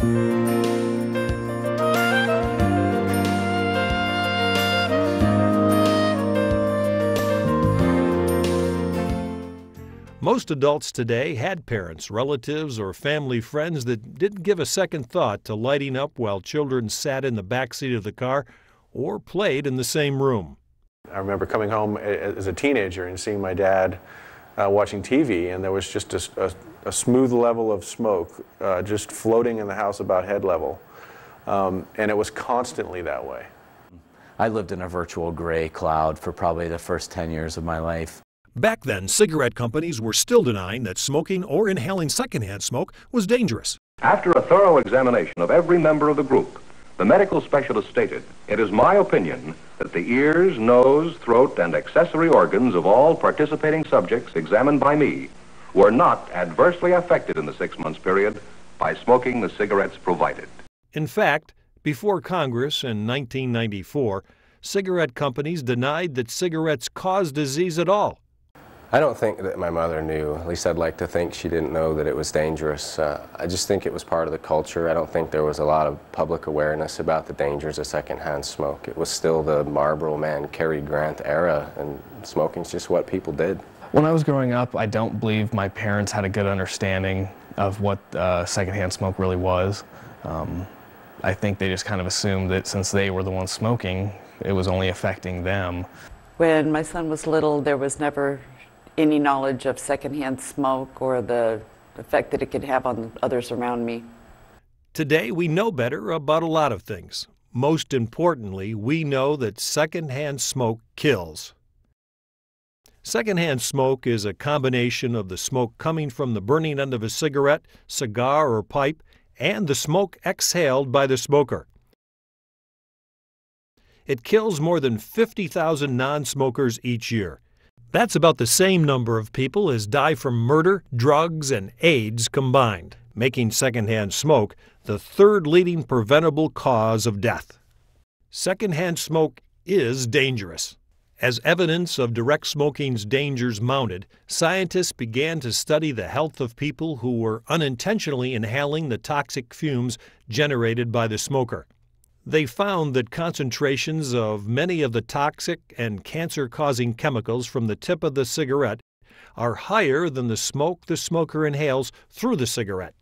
Most adults today had parents, relatives, or family friends that didn't give a second thought to lighting up while children sat in the backseat of the car or played in the same room. I remember coming home as a teenager and seeing my dad watching TV, and there was just a smooth level of smoke just floating in the house about head level. And it was constantly that way. I lived in a virtual gray cloud for probably the first 10 years of my life. Back then, cigarette companies were still denying that smoking or inhaling secondhand smoke was dangerous. After a thorough examination of every member of the group, the medical specialist stated, "It is my opinion that the ears, nose, throat, and accessory organs of all participating subjects examined by me were not adversely affected in the 6 months period by smoking the cigarettes provided." In fact, before Congress in 1994, cigarette companies denied that cigarettes cause disease at all. I don't think that my mother knew. At least I'd like to think she didn't know that it was dangerous. I just think it was part of the culture. I don't think there was a lot of public awareness about the dangers of secondhand smoke. It was still the Marlboro Man, Cary Grant era, and smoking's just what people did. When I was growing up, I don't believe my parents had a good understanding of what secondhand smoke really was. I think they just kind of assumed that since they were the ones smoking, it was only affecting them. When my son was little, there was never any knowledge of secondhand smoke or the effect that it could have on others around me. Today, we know better about a lot of things. Most importantly, we know that secondhand smoke kills. Secondhand smoke is a combination of the smoke coming from the burning end of a cigarette, cigar, or pipe, and the smoke exhaled by the smoker. It kills more than 50,000 non-smokers each year. That's about the same number of people as die from murder, drugs, and AIDS combined, making secondhand smoke the third leading preventable cause of death. Secondhand smoke is dangerous. As evidence of direct smoking's dangers mounted, scientists began to study the health of people who were unintentionally inhaling the toxic fumes generated by the smoker. They found that concentrations of many of the toxic and cancer-causing chemicals from the tip of the cigarette are higher than the smoke the smoker inhales through the cigarette.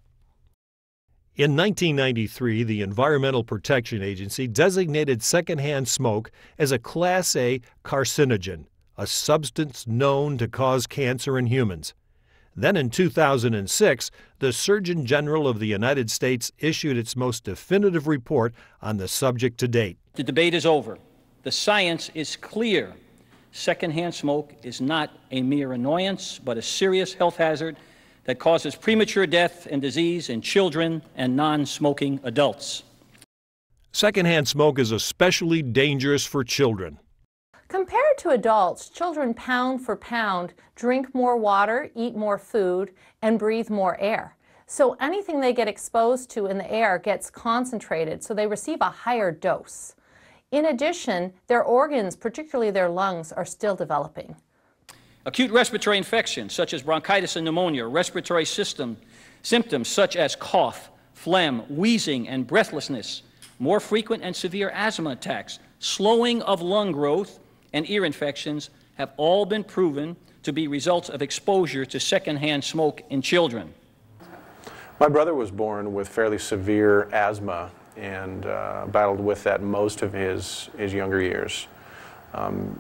In 1993, the Environmental Protection Agency designated secondhand smoke as a Class A carcinogen, a substance known to cause cancer in humans. Then in 2006, the Surgeon General of the United States issued its most definitive report on the subject to date. The debate is over. The science is clear. Secondhand smoke is not a mere annoyance, but a serious health hazard that causes premature death and disease in children and non-smoking adults. Secondhand smoke is especially dangerous for children. Compared to adults, children pound for pound drink more water, eat more food, and breathe more air. So anything they get exposed to in the air gets concentrated, so they receive a higher dose. In addition, their organs, particularly their lungs, are still developing. Acute respiratory infections such as bronchitis and pneumonia, respiratory system symptoms such as cough, phlegm, wheezing, and breathlessness, more frequent and severe asthma attacks, slowing of lung growth, and ear infections have all been proven to be results of exposure to secondhand smoke in children. My brother was born with fairly severe asthma and battled with that most of his younger years.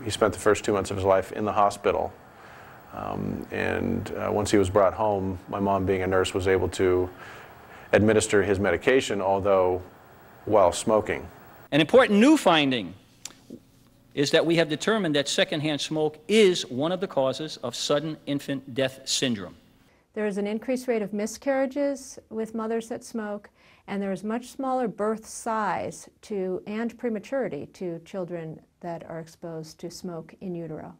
He spent the first 2 months of his life in the hospital. Once he was brought home, my mom, being a nurse, was able to administer his medication, although while smoking. An important new finding is that we have determined that secondhand smoke is one of the causes of sudden infant death syndrome. There is an increased rate of miscarriages with mothers that smoke, and there is much smaller birth size and prematurity to children that are exposed to smoke in utero.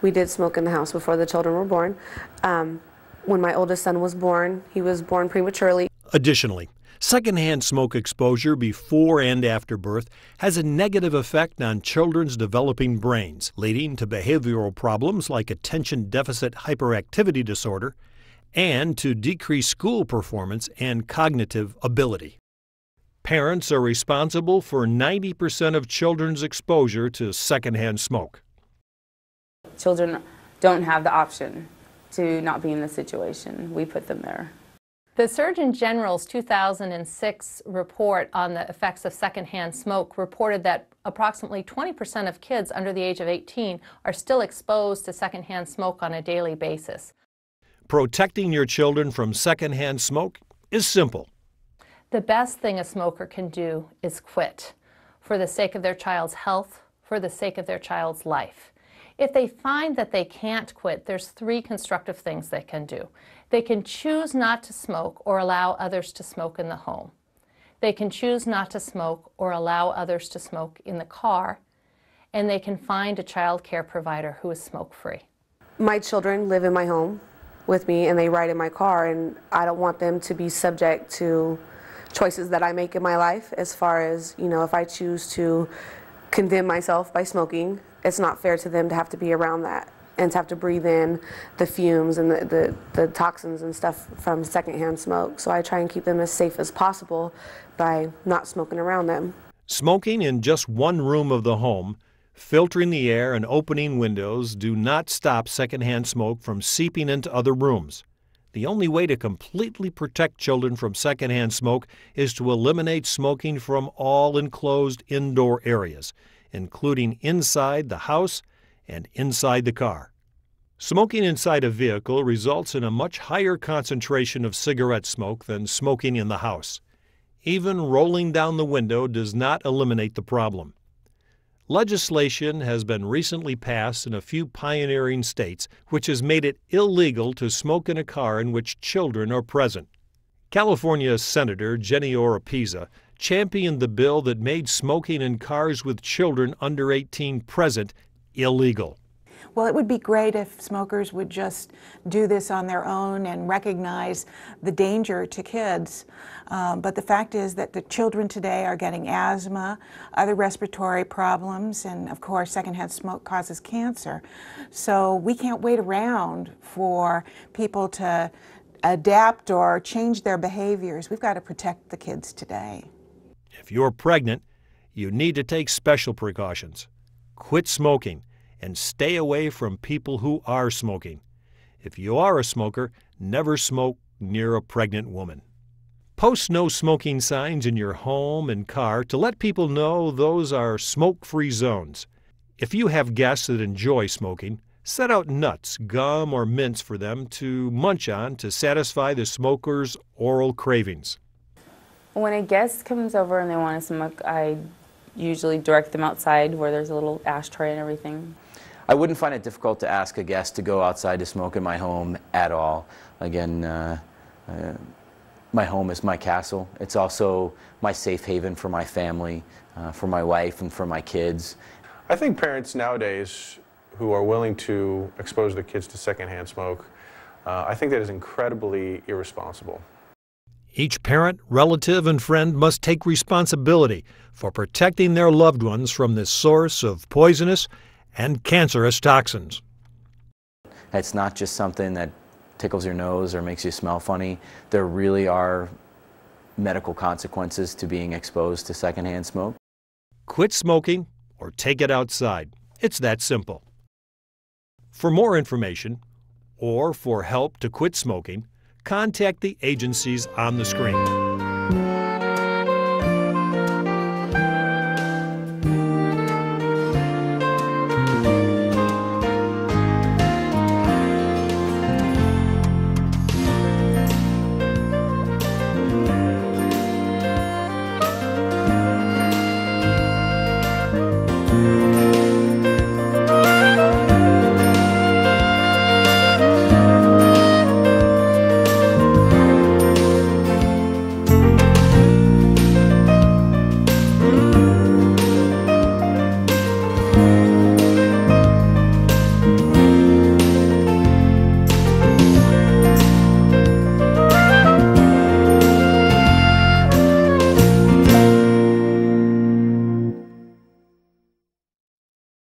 We did smoke in the house before the children were born. When my oldest son was born, he was born prematurely. Additionally, secondhand smoke exposure before and after birth has a negative effect on children's developing brains, leading to behavioral problems like attention deficit hyperactivity disorder and to decrease school performance and cognitive ability. Parents are responsible for 90% of children's exposure to secondhand smoke. Children don't have the option to not be in the situation. We put them there. The Surgeon General's 2006 report on the effects of secondhand smoke reported that approximately 20% of kids under the age of 18 are still exposed to secondhand smoke on a daily basis. Protecting your children from secondhand smoke is simple. The best thing a smoker can do is quit, for the sake of their child's health, for the sake of their child's life. If they find that they can't quit, there's 3 constructive things they can do. They can choose not to smoke or allow others to smoke in the home. They can choose not to smoke or allow others to smoke in the car. And they can find a child care provider who is smoke-free. My children live in my home with me and they ride in my car, and I don't want them to be subject to choices that I make in my life as far as, if I choose to condemn myself by smoking, it's not fair to them to have to be around that and to have to breathe in the fumes and the toxins and stuff from secondhand smoke. So I try and keep them as safe as possible by not smoking around them. Smoking in just one room of the home, filtering the air and opening windows do not stop secondhand smoke from seeping into other rooms. The only way to completely protect children from secondhand smoke is to eliminate smoking from all enclosed indoor areas, including inside the house and inside the car. Smoking inside a vehicle results in a much higher concentration of cigarette smoke than smoking in the house. Even rolling down the window does not eliminate the problem. Legislation has been recently passed in a few pioneering states which has made it illegal to smoke in a car in which children are present. California Senator Jenny Oropeza championed the bill that made smoking in cars with children under 18 present illegal. Well, it would be great if smokers would just do this on their own and recognize the danger to kids. But the fact is that the children today are getting asthma, other respiratory problems, and of course secondhand smoke causes cancer. So we can't wait around for people to adapt or change their behaviors. We've got to protect the kids today. If you're pregnant, you need to take special precautions. Quit smoking and stay away from people who are smoking. If you are a smoker, never smoke near a pregnant woman. Post no smoking signs in your home and car to let people know those are smoke-free zones. If you have guests that enjoy smoking, set out nuts, gum, or mints for them to munch on to satisfy the smoker's oral cravings. When a guest comes over and they want to smoke, I usually direct them outside where there's a little ashtray and everything. I wouldn't find it difficult to ask a guest to go outside to smoke in my home at all. Again, my home is my castle. It's also my safe haven for my family, for my wife, and for my kids. I think parents nowadays who are willing to expose their kids to secondhand smoke, I think that is incredibly irresponsible. Each parent, relative, and friend must take responsibility for protecting their loved ones from this source of poisonous and cancerous toxins. It's not just something that tickles your nose or makes you smell funny. There really are medical consequences to being exposed to secondhand smoke. Quit smoking or take it outside. It's that simple. For more information or for help to quit smoking, contact the agencies on the screen.